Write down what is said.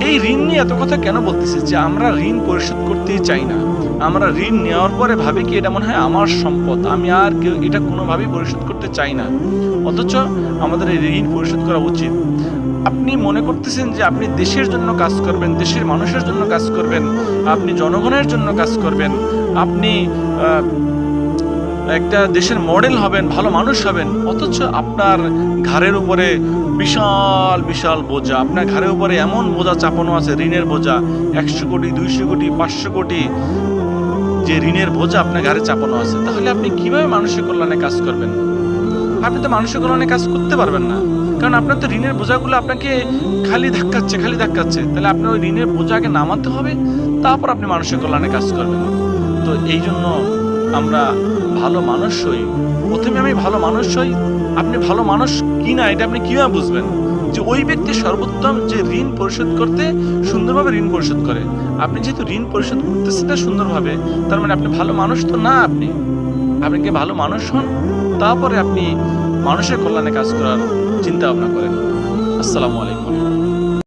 এই ঋণ নিয়ে এত কথা কেন বলতেছি, যে আমরা ঋণ পরিশোধ করতেই চাই না। আমরা ঋণ নেওয়ার পরে ভাবি কি এটা মনে হয় আমার সম্পদ, আমি আর কেউ এটা কোনোভাবেই পরিশোধ করতে চাই না, অথচ আমাদের এই ঋণ পরিশোধ করা উচিত। আপনি মনে করতেছেন যে আপনি দেশের জন্য কাজ করবেন, দেশের মানুষের জন্য কাজ করবেন, আপনি জনগণের জন্য কাজ করবেন, আপনি একটা দেশের মডেল হবেন, ভালো মানুষ হবেন, অথচ আপনার ঘাড়ের উপরে বিশাল বিশাল বোঝা, আপনার ঘাড়ের উপরে এমন বোঝা চাপানো আছে, ঋণের বোঝা, 100 কোটি 200 কোটি 500 কোটি যে ঋণের বোঝা আপনার ঘাড়ে চাপানো আছে। তাহলে আপনি কিভাবে মানুষের কল্যাণে কাজ করবেন? আপনি তো মানুষের কল্যাণে কাজ করতে পারবেন না, কারণ আপনার তো ঋণের বোঝাগুলো আপনাকে খালি ধাক্কাচ্ছে। তাহলে আপনার ওই ঋণের বোঝাকে নামাতে হবে, তারপর আপনি মানুষের কল্যাণে কাজ করবেন। তো এই জন্য আমরা ভালো মানুষ হই। প্রথমে আমি ভালো মানুষ হই। আপনি ভালো মানুষ কি না এটা আপনি কিভাবে বুঝবেন? যে ওই ব্যক্তি সর্বোত্তম যে ঋণ পরিশোধ করতে সুন্দরভাবে ঋণ পরিশোধ করে। আপনি যেহেতু ঋণ পরিশোধ করতেছেন না সুন্দরভাবে, তার মানে আপনি ভালো মানুষ তো না। আপনি কি ভালো মানুষ হন, তারপরে আপনি মানুষের কল্যাণে কাজ করার চিন্তা ভাবনা করেন। আসসালামু আলাইকুম।